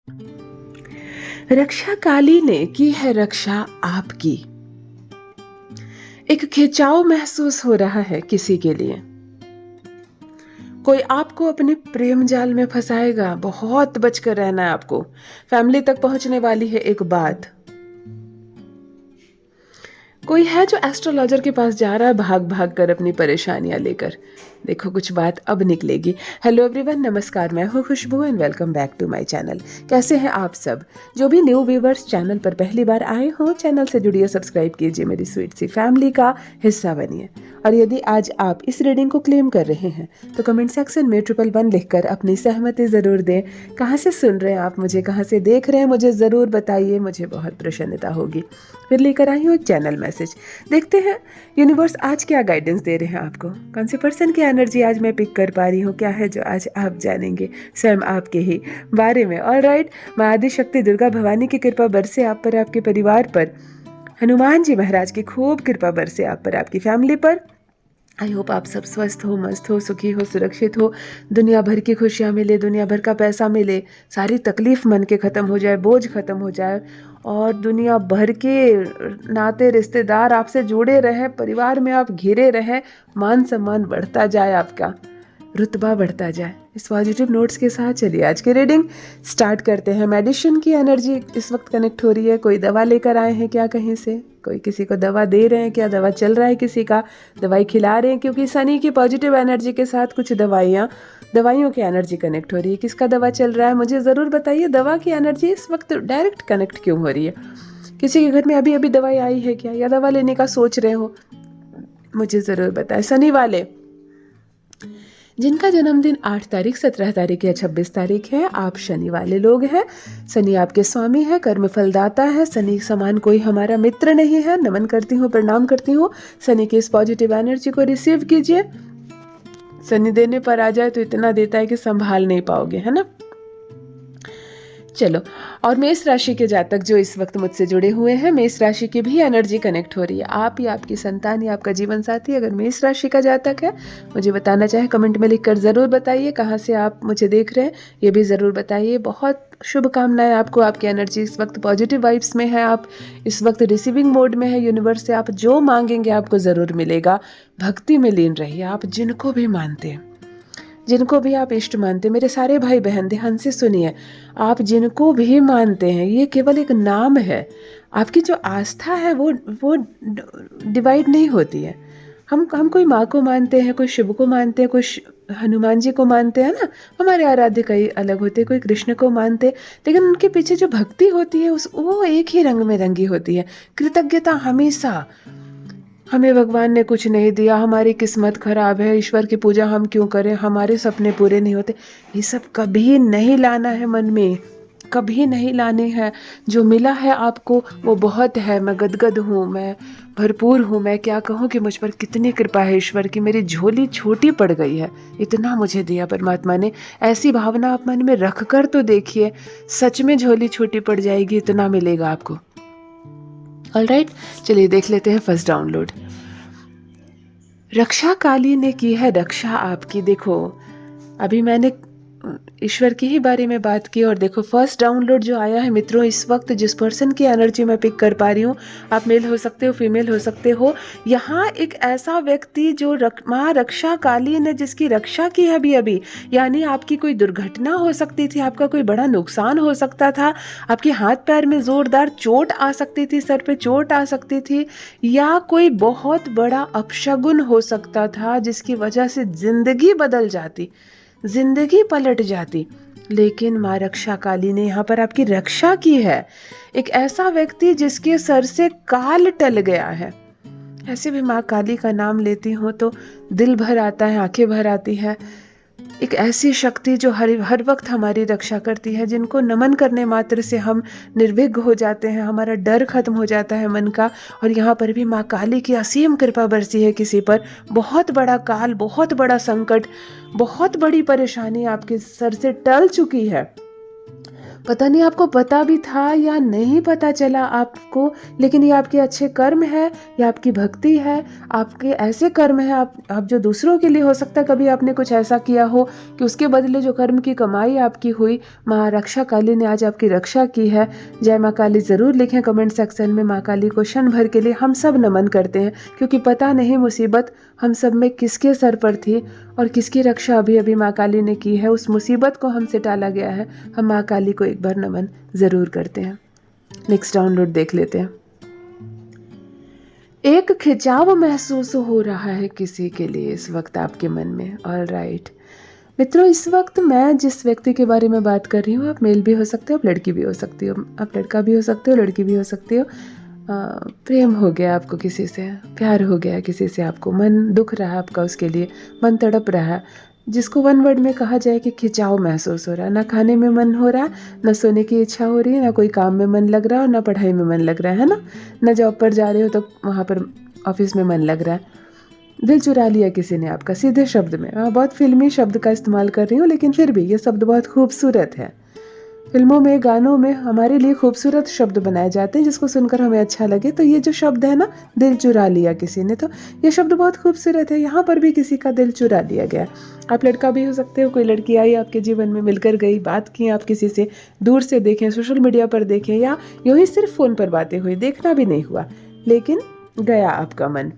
रक्षा काली ने की है रक्षा आपकी। एक खिंचाव महसूस हो रहा है किसी के लिए। कोई आपको अपने प्रेम जाल में फंसाएगा, बहुत बचकर रहना है आपको। फैमिली तक पहुंचने वाली है एक बात। कोई है जो एस्ट्रोलॉजर के पास जा रहा है भाग भाग कर अपनी परेशानियां लेकर। देखो कुछ बात अब निकलेगी। हेलो एवरीवन, नमस्कार, मैं हूँ Khushboo and welcome back to my channel. कैसे हैं आप सब? जो भी न्यू व्यूवर्स चैनल पर पहली बार आए हो, चैनल से जुड़िए, सब्सक्राइब कीजिए, मेरी स्वीट सी फैमिली का हिस्सा बनिए। और यदि आज आप इस रीडिंग को क्लेम कर रहे हैं तो कमेंट सेक्शन में 111 लिखकर अपनी सहमति ज़रूर दें। कहाँ से सुन रहे हैं आप मुझे, कहाँ से देख रहे हैं, मुझे ज़रूर बताइए, मुझे बहुत प्रसन्नता होगी। फिर लेकर आई हूँ एक चैनल मैसेज। देखते हैं यूनिवर्स आज क्या गाइडेंस दे रहे हैं आपको। कौन से पर्सन की एनर्जी आज मैं पिक कर पा रही हूँ, क्या है जो आज आप जानेंगे स्वयं आपके ही बारे में। ऑलराइट, माँ आदि शक्ति दुर्गा भवानी की कृपा बरसे आप पर, आपके परिवार पर। हनुमान जी महाराज की खूब कृपा बरसे आप पर, आपकी फैमिली पर। आई होप आप सब स्वस्थ हो, मस्त हो, सुखी हो, सुरक्षित हो, दुनिया भर की खुशियाँ मिले, दुनिया भर का पैसा मिले, सारी तकलीफ मन के ख़त्म हो जाए, बोझ ख़त्म हो जाए और दुनिया भर के नाते रिश्तेदार आपसे जुड़े रहें, परिवार में आप घिरे रहें, मान सम्मान बढ़ता जाए, आपका रुतबा बढ़ता जाए। इस पॉजिटिव नोट्स के साथ चलिए आज की रीडिंग स्टार्ट करते हैं। मेडिसिन की एनर्जी इस वक्त कनेक्ट हो रही है। कोई दवा लेकर आए हैं क्या कहीं से? कोई किसी को दवा दे रहे हैं क्या? दवा चल रहा है किसी का? दवाई खिला रहे हैं? क्योंकि शनि की पॉजिटिव एनर्जी के साथ कुछ दवाइयों की एनर्जी कनेक्ट हो रही है। किसका दवा चल रहा है मुझे ज़रूर बताइए। दवा की एनर्जी इस वक्त डायरेक्ट कनेक्ट क्यों हो रही है? किसी के घर में अभी अभी दवाई आई है क्या, या दवा लेने का सोच रहे हो? मुझे ज़रूर बताएं। शनि वाले जिनका जन्मदिन 8 तारीख, 17 तारीख या 26 तारीख है, आप शनि वाले लोग हैं। शनि आपके स्वामी है, कर्म फलदाता है। शनि समान कोई हमारा मित्र नहीं है। नमन करती हूँ, प्रणाम करती हूँ। शनि की इस पॉजिटिव एनर्जी को रिसीव कीजिए। शनि देने पर आ जाए तो इतना देता है कि संभाल नहीं पाओगे, है ना। चलो, और मेष राशि के जातक जो इस वक्त मुझसे जुड़े हुए हैं, मेष राशि की भी एनर्जी कनेक्ट हो रही है। आप या आपकी संतान या आपका जीवन साथी अगर मेष राशि का जातक है, मुझे बताना चाहे कमेंट में लिखकर ज़रूर बताइए। कहाँ से आप मुझे देख रहे हैं ये भी ज़रूर बताइए। बहुत शुभकामनाएं आपको। आपकी एनर्जी इस वक्त पॉजिटिव वाइब्स में है। आप इस वक्त रिसीविंग मोड में है। यूनिवर्स से आप जो मांगेंगे आपको ज़रूर मिलेगा। भक्ति में लीन रहिए। आप जिनको भी मानते हैं, जिनको भी आप इष्ट मानते हैं, मेरे सारे भाई बहन ध्यान से सुनिए, आप जिनको भी मानते हैं ये केवल एक नाम है। आपकी जो आस्था है वो डिवाइड नहीं होती है। हम कोई माँ को मानते हैं, कोई शिव को मानते हैं, कोई हनुमान जी को मानते हैं ना। हमारे आराध्य कई अलग होते हैं, कोई कृष्ण को मानते, लेकिन उनके पीछे जो भक्ति होती है वो एक ही रंग में रंगी होती है। कृतज्ञता हमेशा। हमें भगवान ने कुछ नहीं दिया, हमारी किस्मत खराब है, ईश्वर की पूजा हम क्यों करें, हमारे सपने पूरे नहीं होते, ये सब कभी नहीं लाना है मन में, कभी नहीं लाने हैं। जो मिला है आपको वो बहुत है। मैं गदगद हूँ, मैं भरपूर हूँ। मैं क्या कहूँ कि मुझ पर कितनी कृपा है ईश्वर की। मेरी झोली छोटी पड़ गई है, इतना मुझे दिया परमात्मा ने। ऐसी भावना आप मन में रख कर तो देखिए, सच में झोली छोटी पड़ जाएगी, इतना मिलेगा आपको। ऑलराइट, चलिए देख लेते हैं फर्स्ट डाउनलोड। रक्षा काली ने की है रक्षा आपकी। देखो, अभी मैंने ईश्वर के ही बारे में बात की और देखो फर्स्ट डाउनलोड जो आया है मित्रों, इस वक्त जिस पर्सन की एनर्जी मैं पिक कर पा रही हूँ, आप मेल हो सकते हो, फीमेल हो सकते हो। यहाँ एक ऐसा व्यक्ति जो माँ रक्षा काली ने जिसकी रक्षा की है अभी अभी, यानी आपकी कोई दुर्घटना हो सकती थी, आपका कोई बड़ा नुकसान हो सकता था, आपके हाथ पैर में जोरदार चोट आ सकती थी, सर पे चोट आ सकती थी, या कोई बहुत बड़ा अपशगुन हो सकता था जिसकी वजह से जिंदगी बदल जाती, जिंदगी पलट जाती। लेकिन माँ रक्षा काली ने यहाँ पर आपकी रक्षा की है। एक ऐसा व्यक्ति जिसके सर से काल टल गया है। ऐसे भी माँ काली का नाम लेती हूँ तो दिल भर आता है, आंखें भर आती है। एक ऐसी शक्ति जो हर वक्त हमारी रक्षा करती है, जिनको नमन करने मात्र से हम निर्विघ्न हो जाते हैं, हमारा डर खत्म हो जाता है मन का। और यहाँ पर भी माँ काली की असीम कृपा बरसी है किसी पर। बहुत बड़ा काल, बहुत बड़ा संकट, बहुत बड़ी परेशानी आपके सर से टल चुकी है। पता नहीं आपको पता भी था या नहीं पता चला आपको, लेकिन ये आपके अच्छे कर्म है, ये आपकी भक्ति है, आपके ऐसे कर्म है आप जो दूसरों के लिए, हो सकता है कभी आपने कुछ ऐसा किया हो कि उसके बदले जो कर्म की कमाई आपकी हुई, माँ रक्षा काली ने आज आपकी रक्षा की है। जय माँ काली ज़रूर लिखें कमेंट सेक्शन में। माँ काली को क्षण भर के लिए हम सब नमन करते हैं, क्योंकि पता नहीं मुसीबत हम सब में किसके सर पर थी और किसकी रक्षा अभी अभी माँ काली ने की है। उस मुसीबत को हमसे टाला गया है, हम माँ काली को एक बार नमन ज़रूर करते हैं। नेक्स्ट डाउनलोड देख लेते हैं। एक खिंचाव महसूस हो रहा है किसी के लिए इस वक्त आपके मन में। ऑल राइट मित्रों, इस वक्त मैं जिस व्यक्ति के बारे में बात कर रही हूँ, आप मेल भी हो सकते हो, आप लड़की भी हो सकती हो, आप लड़का भी हो सकते हो, लड़की भी हो सकती हो। प्रेम हो गया आपको किसी से, प्यार हो गया किसी से, आपको मन दुख रहा है आपका उसके लिए, मन तड़प रहा है, जिसको वन वर्ड में कहा जाए कि खिंचाव महसूस हो रहा है। ना खाने में मन हो रहा है, ना सोने की इच्छा हो रही है, ना कोई काम में मन लग रहा है और ना पढ़ाई में मन लग रहा है ना, ना जॉब पर जा रहे हो तो वहाँ पर ऑफिस में मन लग रहा है। दिल चुरा लिया किसी ने आपका, सीधे शब्द में। मैं बहुत फिल्मी शब्द का इस्तेमाल कर रही हूँ, लेकिन फिर भी ये शब्द बहुत खूबसूरत है। फिल्मों में, गानों में हमारे लिए खूबसूरत शब्द बनाए जाते हैं जिसको सुनकर हमें अच्छा लगे। तो ये जो शब्द है ना, दिल चुरा लिया किसी ने, तो ये शब्द बहुत खूबसूरत है। यहाँ पर भी किसी का दिल चुरा लिया गया। आप लड़का भी हो सकते हो, कोई लड़की आई आपके जीवन में, मिलकर गई, बात की आप किसी से, दूर से देखें, सोशल मीडिया पर देखें, या यूँ ही सिर्फ फ़ोन पर बातें हुई, देखना भी नहीं हुआ, लेकिन गया आपका मन।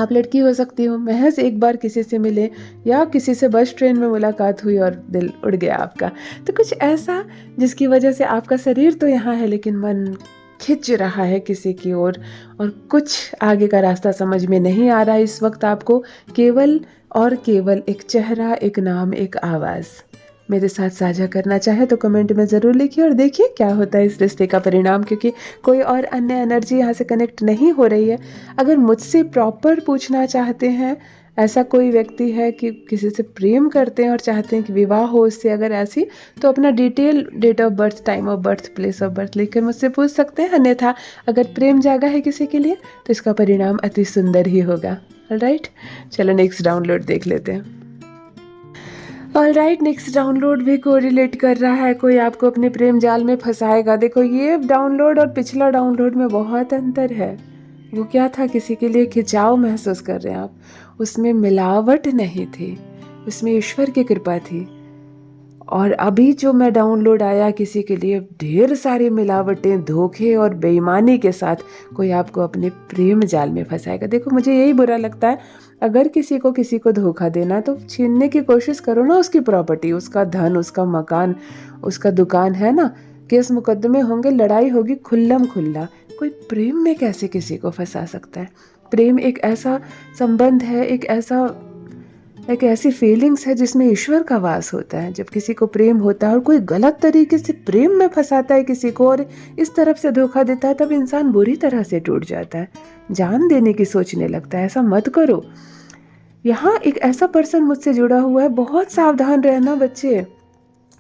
आप लड़की हो सकती हो, महज एक बार किसी से मिले या किसी से बस ट्रेन में मुलाकात हुई और दिल उड़ गया आपका। तो कुछ ऐसा जिसकी वजह से आपका शरीर तो यहाँ है लेकिन मन खिंच रहा है किसी की ओर, और कुछ आगे का रास्ता समझ में नहीं आ रहा है इस वक्त आपको। केवल और केवल एक चेहरा, एक नाम, एक आवाज़ मेरे साथ साझा करना चाहे तो कमेंट में ज़रूर लिखिए और देखिए क्या होता है इस रिश्ते का परिणाम, क्योंकि कोई और अन्य एनर्जी यहाँ से कनेक्ट नहीं हो रही है। अगर मुझसे प्रॉपर पूछना चाहते हैं, ऐसा कोई व्यक्ति है कि किसी से प्रेम करते हैं और चाहते हैं कि विवाह हो उससे, अगर ऐसी, तो अपना detail, date of birth, time of birth, place of birth लिखकर मुझसे पूछ सकते हैं। अन्यथा अगर प्रेम जागा है किसी के लिए तो इसका परिणाम अति सुंदर ही होगा। ऑलराइट, चलो नेक्स्ट डाउनलोड देख लेते हैं। ऑलराइट, नेक्स्ट डाउनलोड भी कोरिलेट कर रहा है, कोई आपको अपने प्रेम जाल में फंसाएगा। देखो, ये डाउनलोड और पिछला डाउनलोड में बहुत अंतर है। वो क्या था, किसी के लिए खिंचाव महसूस कर रहे हैं आप, उसमें मिलावट नहीं थी, उसमें ईश्वर की कृपा थी। और अभी जो मैं डाउनलोड आया किसी के लिए, ढेर सारी मिलावटें, धोखे और बेईमानी के साथ कोई आपको अपने प्रेम जाल में फंसाएगा। देखो, मुझे यही बुरा लगता है, अगर किसी को धोखा देना तो छीनने की कोशिश करो ना उसकी प्रॉपर्टी, उसका धन, उसका मकान, उसका दुकान, है ना। केस मुकदमे होंगे, लड़ाई होगी खुल्लम खुल्ला। कोई प्रेम में कैसे किसी को फंसा सकता है? प्रेम एक ऐसा संबंध है, एक ऐसी फीलिंग्स है जिसमें ईश्वर का वास होता है। जब किसी को प्रेम होता है और कोई गलत तरीके से प्रेम में फंसाता है किसी को और इस तरफ से धोखा देता है, तब इंसान बुरी तरह से टूट जाता है, जान देने की सोचने लगता है। ऐसा मत करो। यहाँ एक ऐसा पर्सन मुझसे जुड़ा हुआ है, बहुत सावधान रहना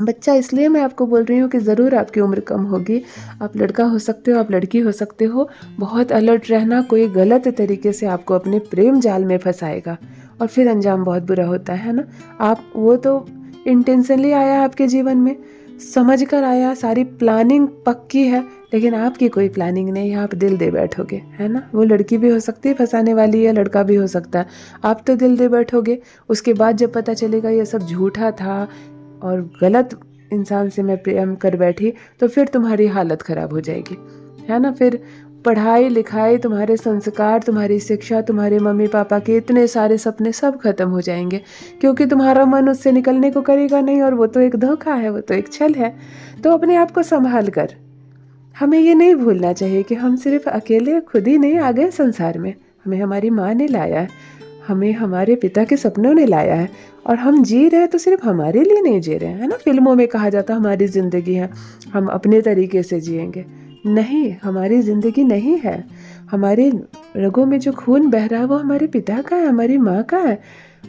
बच्चा इसलिए मैं आपको बोल रही हूँ कि ज़रूर आपकी उम्र कम होगी, आप लड़का हो सकते हो, आप लड़की हो सकते हो, बहुत अलर्ट रहना। कोई गलत तरीके से आपको अपने प्रेम जाल में फंसाएगा और फिर अंजाम बहुत बुरा होता है ना। आप, वो तो इंटेंशनली आया आपके जीवन में, समझ कर आया, सारी प्लानिंग पक्की है, लेकिन आपकी कोई प्लानिंग नहीं है, आप दिल दे बैठोगे, है ना। वो लड़की भी हो सकती है फंसाने वाली, या लड़का भी हो सकता है, आप तो दिल दे बैठोगे। उसके बाद जब पता चलेगा ये सब झूठा था और गलत इंसान से मैं प्रेम कर बैठी, तो फिर तुम्हारी हालत ख़राब हो जाएगी, है ना। फिर पढ़ाई लिखाई, तुम्हारे संस्कार, तुम्हारी शिक्षा, तुम्हारे मम्मी पापा के इतने सारे सपने सब खत्म हो जाएंगे, क्योंकि तुम्हारा मन उससे निकलने को करेगा नहीं, और वो तो एक धोखा है, वो तो एक छल है। तो अपने आप को संभाल कर, हमें ये नहीं भूलना चाहिए कि हम सिर्फ अकेले खुद ही नहीं आ गए संसार में, हमें हमारी माँ ने लाया है, हमें हमारे पिता के सपनों ने लाया है, और हम जी रहे हैं तो सिर्फ हमारे लिए नहीं जी रहे हैं, है ना। फिल्मों में कहा जाता है हमारी ज़िंदगी है, हम अपने तरीके से जिएंगे। नहीं, हमारी ज़िंदगी नहीं है। हमारे रगों में जो खून बह रहा है वो हमारे पिता का है, हमारी माँ का है।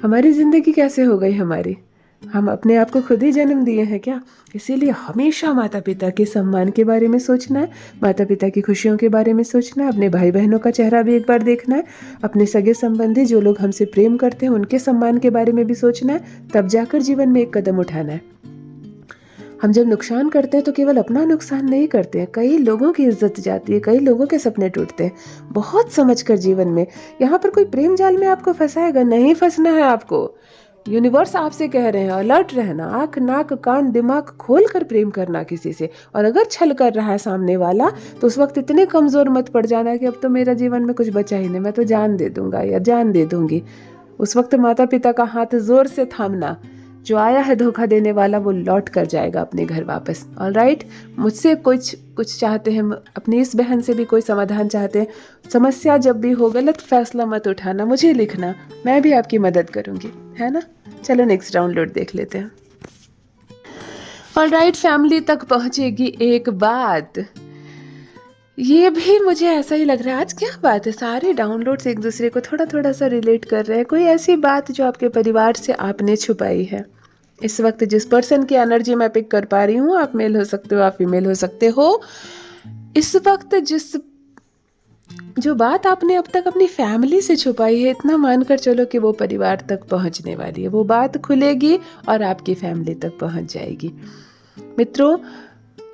हमारी ज़िंदगी कैसे हो गई हमारी? हम अपने आप को खुद ही जन्म दिए हैं क्या? इसीलिए हमेशा माता पिता के सम्मान के बारे में सोचना है, माता पिता की खुशियों के बारे में सोचना है, अपने भाई बहनों का चेहरा भी एक बार देखना है, अपने सगे संबंधी जो लोग हमसे प्रेम करते हैं उनके सम्मान के बारे में भी सोचना है, तब जाकर जीवन में एक कदम उठाना है। हम जब नुकसान करते हैं तो केवल अपना नुकसान नहीं करते हैं, कई लोगों की इज्जत जाती है, कई लोगों के सपने टूटते हैं। बहुत समझ कर जीवन में, यहाँ पर कोई प्रेम जाल में आपको फंसाएगा नहीं, फंसना है आपको। यूनिवर्स आपसे कह रहे हैं अलर्ट रहना, आंख नाक कान दिमाग खोल कर प्रेम करना किसी से। और अगर छल कर रहा है सामने वाला तो उस वक्त इतने कमजोर मत पड़ जाना कि अब तो मेरा जीवन में कुछ बचा ही नहीं, मैं तो जान दे दूंगा या जान दे दूंगी। उस वक्त माता पिता का हाथ जोर से थामना, जो आया है धोखा देने वाला वो लौट कर जाएगा अपने घर वापस। ऑलराइट, मुझसे कुछ चाहते हैं, अपनी इस बहन से भी कोई समाधान चाहते हैं, समस्या जब भी हो गलत फैसला मत उठाना, मुझे लिखना, मैं भी आपकी मदद करूंगी, है ना। चलो नेक्स्ट डाउनलोड देख लेते हैं। ऑलराइट, फैमिली तक पहुंचेगी एक बात, ये भी मुझे ऐसा ही लग रहा है। आज क्या बात है, सारे डाउनलोड्स एक दूसरे को थोड़ा थोड़ा सा रिलेट कर रहे हैं। कोई ऐसी बात जो आपके परिवार से आपने छुपाई है। इस वक्त जिस पर्सन की एनर्जी मैं पिक कर पा रही हूँ, आप मेल हो सकते हो, आप फीमेल हो सकते हो। इस वक्त जो बात आपने अब तक अपनी फैमिली से छुपाई है, इतना मानकर चलो कि वो परिवार तक पहुंचने वाली है। वो बात खुलेगी और आपकी फैमिली तक पहुंच जाएगी। मित्रों,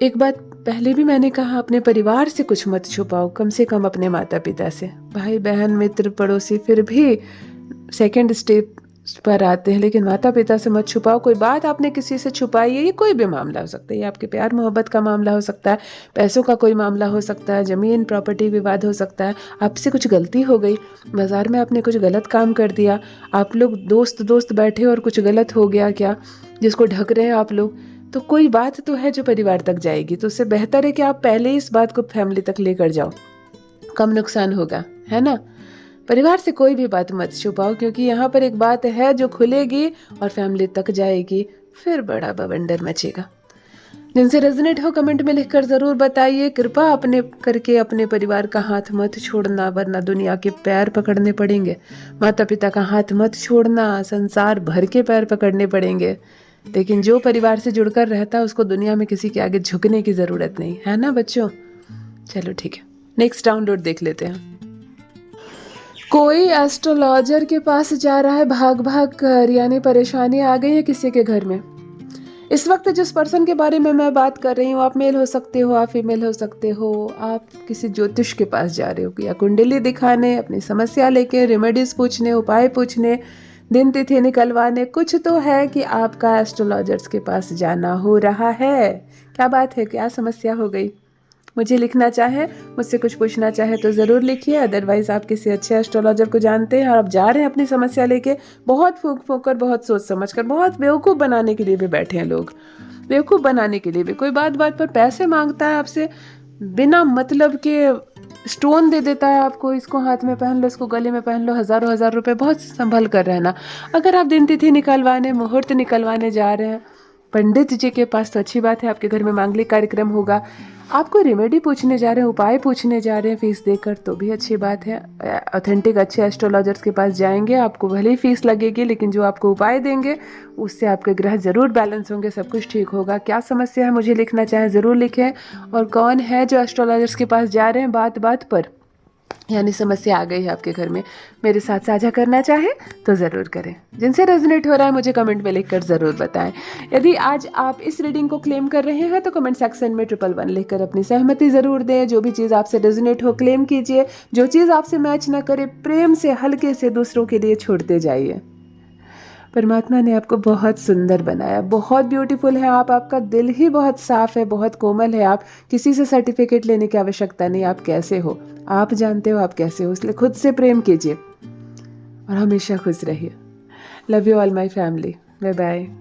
एक बात पहले भी मैंने कहा, अपने परिवार से कुछ मत छुपाओ, कम से कम अपने माता पिता से। भाई बहन मित्र पड़ोसी फिर भी सेकंड स्टेप पर आते हैं, लेकिन माता पिता से मत छुपाओ। कोई बात आपने किसी से छुपाई है, ये कोई भी मामला हो सकता है, ये आपके प्यार मोहब्बत का मामला हो सकता है, पैसों का कोई मामला हो सकता है, जमीन प्रॉपर्टी विवाद हो सकता है, आपसे कुछ गलती हो गई, बाजार में आपने कुछ गलत काम कर दिया, आप लोग दोस्त बैठे और कुछ गलत हो गया क्या, जिसको ढक रहे हैं आप लोग, तो कोई बात तो है जो परिवार तक जाएगी। तो उससे बेहतर है कि आप पहले ही इस बात को फैमिली तक लेकर जाओ, कम नुकसान होगा, है ना। परिवार से कोई भी बात मत छुपाओ, क्योंकि यहाँ पर एक बात है जो खुलेगी और फैमिली तक जाएगी, फिर बड़ा बवंडर मचेगा। जिनसे रेजोनेट हो कमेंट में लिखकर जरूर बताइए। कृपा अपने करके अपने परिवार का हाथ मत छोड़ना, वरना दुनिया के पैर पकड़ने पड़ेंगे। माता पिता का हाथ मत छोड़ना, संसार भर के पैर पकड़ने पड़ेंगे। लेकिन जो परिवार से जुड़कर रहता है उसको दुनिया में किसी के आगे झुकने की जरूरत नहीं, है ना बच्चों। चलो ठीक है, नेक्स्ट डाउनलोड देख लेते हैं। कोई एस्ट्रोलॉजर के पास जा रहा है भाग भाग कर, यानी परेशानी आ गई है किसी के घर में। इस वक्त जिस पर्सन के बारे में मैं बात कर रही हूँ, आप मेल हो सकते हो, आप फीमेल हो सकते हो, आप किसी ज्योतिष के पास जा रहे हो या कुंडली दिखाने, अपनी समस्या लेके रेमेडीज पूछने, उपाय पूछने, दिन तिथि निकलवाने। कुछ तो है कि आपका एस्ट्रोलॉजर्स के पास जाना हो रहा है। क्या बात है, क्या समस्या हो गई, मुझे लिखना चाहे, मुझसे कुछ पूछना चाहे तो ज़रूर लिखिए। अदरवाइज आप किसी अच्छे एस्ट्रोलॉजर को जानते हैं और आप जा रहे हैं अपनी समस्या लेके, बहुत फूक फूक कर, बहुत सोच समझ कर, बहुत बेवकूफ़ बनाने के लिए भी बैठे हैं लोग। बेवकूफ़ बनाने के लिए भी कोई बात बात पर पैसे मांगता है आपसे, बिना मतलब के स्टोन दे देता है आपको, इसको हाथ में पहन लो, इसको गले में पहन लो, हज़ारों हज़ार रुपए। बहुत संभल कर रहना। अगर आप दिन तिथि निकलवाने, मुहूर्त निकलवाने जा रहे हैं पंडित जी के पास तो अच्छी बात है, आपके घर में मांगलिक कार्यक्रम होगा। आपको रेमेडी पूछने जा रहे हैं, उपाय पूछने जा रहे हैं फीस देकर, तो भी अच्छी बात है। ऑथेंटिक अच्छे एस्ट्रोलॉजर्स के पास जाएंगे, आपको भले ही फीस लगेगी, लेकिन जो आपको उपाय देंगे उससे आपके ग्रह जरूर बैलेंस होंगे, सब कुछ ठीक होगा। क्या समस्या है, मुझे लिखना चाहे ज़रूर लिखें। और कौन है जो एस्ट्रोलॉजर्स के पास जा रहे हैं बात बात पर, यानी समस्या आ गई है आपके घर में, मेरे साथ साझा करना चाहे तो ज़रूर करें। जिनसे रेजोनेट हो रहा है मुझे कमेंट में लिखकर ज़रूर बताएं। यदि आज आप इस रीडिंग को क्लेम कर रहे हैं तो कमेंट सेक्शन में 111 लिखकर अपनी सहमति ज़रूर दें। जो भी चीज़ आपसे रेजोनेट हो क्लेम कीजिए, जो चीज़ आपसे मैच ना करे प्रेम से हल्के से दूसरों के लिए छोड़ते जाइए। परमात्मा ने आपको बहुत सुंदर बनाया, बहुत ब्यूटीफुल है आप, आपका दिल ही बहुत साफ है, बहुत कोमल है आप। किसी से सर्टिफिकेट लेने की आवश्यकता नहीं, आप कैसे हो आप जानते हो आप कैसे हो, इसलिए खुद से प्रेम कीजिए और हमेशा खुश रहिए। Love you all my family, bye bye.